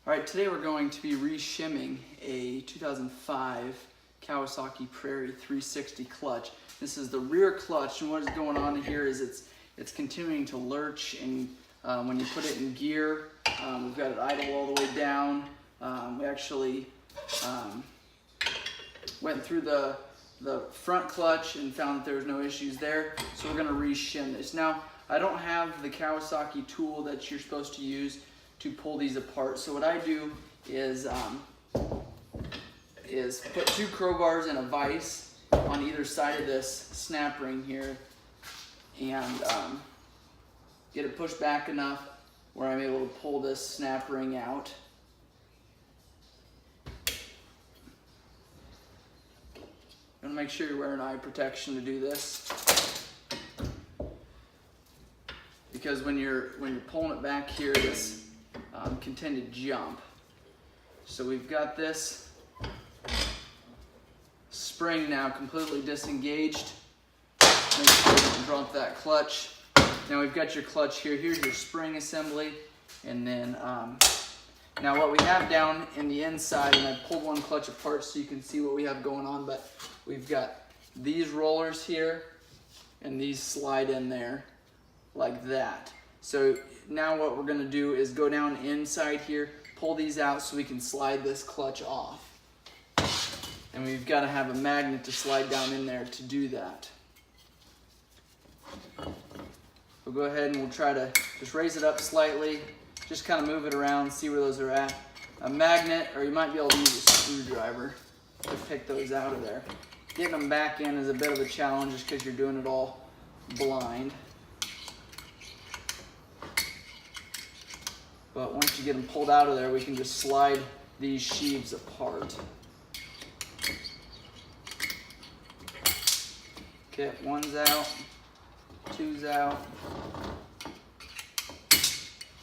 Alright, today we're going to be re-shimming a 2005 Kawasaki Prairie 360 clutch. This is the rear clutch, and what is going on here is it's continuing to lurch, and when you put it in gear, we've got it idle all the way down. We actually went through the front clutch and found that there was no issues there, so we're going to re-shim this. Now, I don't have the Kawasaki tool that you're supposed to use to pull these apart. So what I do is put two crowbars and a vise on either side of this snap ring here, and get it pushed back enough where I'm able to pull this snap ring out. You want to make sure you're wearing eye protection to do this, because when you're pulling it back here, this can tend to jump. So we've got this spring now completely disengaged. Make sure you don't drop that clutch. Now we've got your clutch here. Here's your spring assembly, and then now what we have down in the inside, and I pulled one clutch apart so you can see what we have going on, but we've got these rollers here, and these slide in there like that. So now what we're going to do is go down inside here, pull these out so we can slide this clutch off. And we've got to have a magnet to slide down in there to do that. We'll go ahead and we'll try to just raise it up slightly, just kind of move it around, see where those are at. A magnet, or you might be able to use a screwdriver to pick those out of there. Getting them back in is a bit of a challenge just because you're doing it all blind. But once you get them pulled out of there, we can just slide these sheaves apart. Okay, one's out, two's out,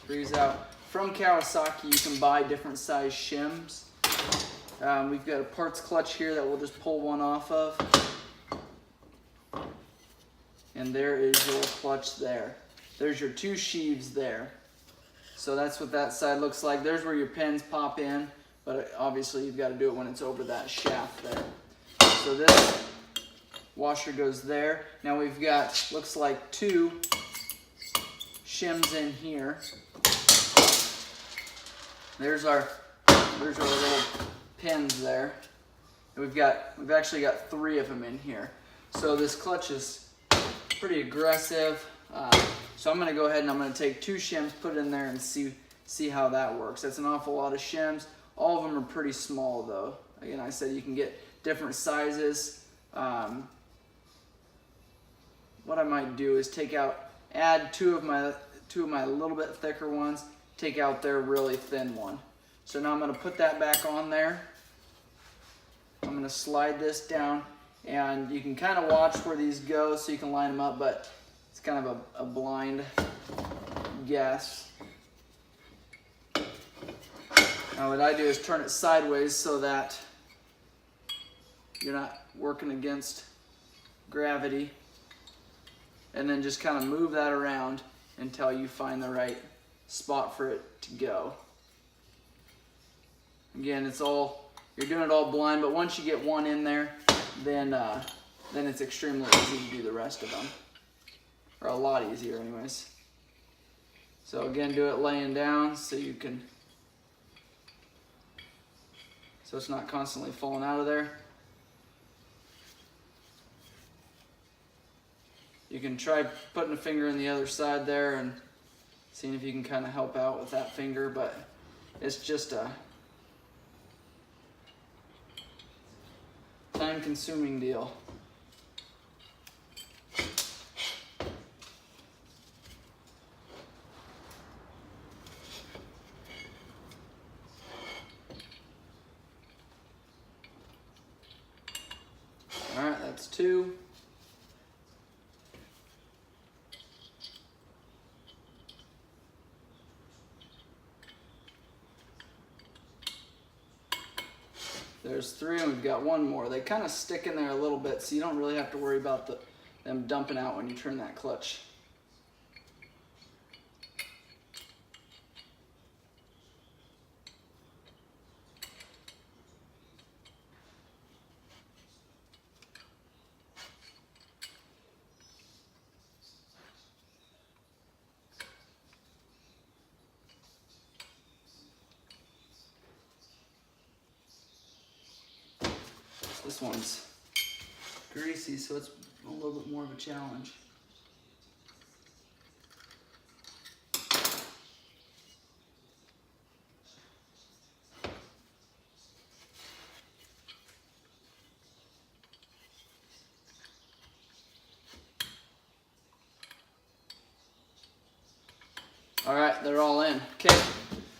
three's out. From Kawasaki, you can buy different size shims. We've got a parts clutch here that we'll just pull one off of. And there is your clutch there. There's your two sheaves there. So that's what that side looks like. There's where your pins pop in, but obviously you've got to do it when it's over that shaft there. So this washer goes there. Now we've got, looks like, two shims in here. There's our little pins there. And we've actually got three of them in here. So this clutch is pretty aggressive. So I'm going to go ahead and I'm going to take two shims, put it in there, and see how that works. That's an awful lot of shims. All of them are pretty small though. Again, I said you can get different sizes. What I might do is add two of my little bit thicker ones, take out their really thin one. So now I'm going to put that back on there. I'm going to slide this down, and you can kind of watch where these go so you can line them up, but it's kind of a blind guess. Now what I do is turn it sideways so that you're not working against gravity, and then just kind of move that around until you find the right spot for it to go. Again, you're doing it all blind, but once you get one in there, then it's extremely easy to do the rest of them. Or a lot easier anyways. So again, do it laying down so it's not constantly falling out of there. You can try putting a finger in the other side there and seeing if you can kind of help out with that finger, but it's just a time-consuming deal. Alright, that's two. There's three, and we've got one more. They kind of stick in there a little bit, so you don't really have to worry about them dumping out when you turn that clutch. This one's greasy, so it's a little bit more of a challenge. All right, they're all in. Okay,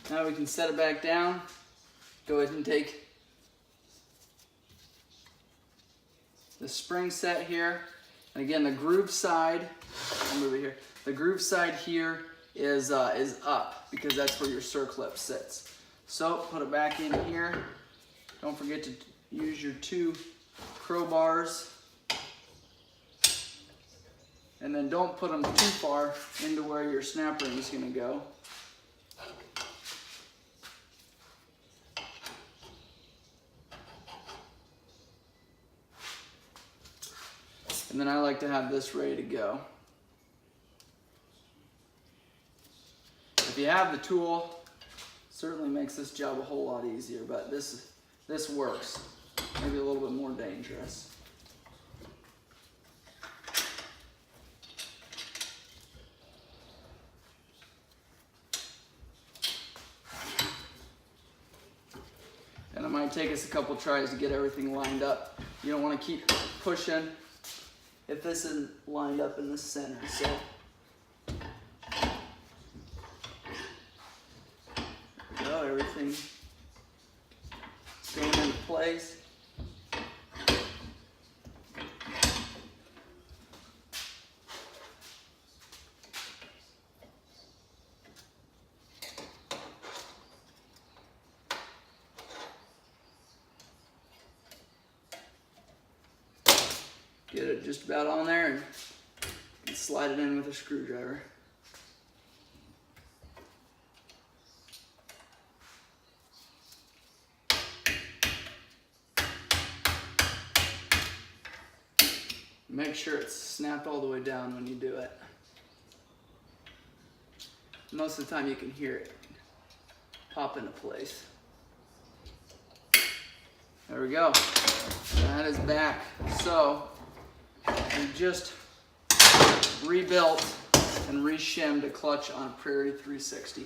now we can set it back down. Go ahead and take the spring set here. And again, the groove side, I'll move it here. The groove side here is up because that's where your circlip sits. So put it back in here. Don't forget to use your 2 crowbars. And then don't put them too far into where your snap ring is going to go. And then I like to have this ready to go. If you have the tool, it certainly makes this job a whole lot easier, but this works. Maybe a little bit more dangerous. And it might take us a couple tries to get everything lined up. You don't want to keep pushing if this isn't lined up in the center. So there we go, everything going into place. Get it just about on there and slide it in with a screwdriver. Make sure it's snapped all the way down when you do it. Most of the time you can hear it pop into place. There we go. That is back. So we just rebuilt and re-shimmed a clutch on a Prairie 360.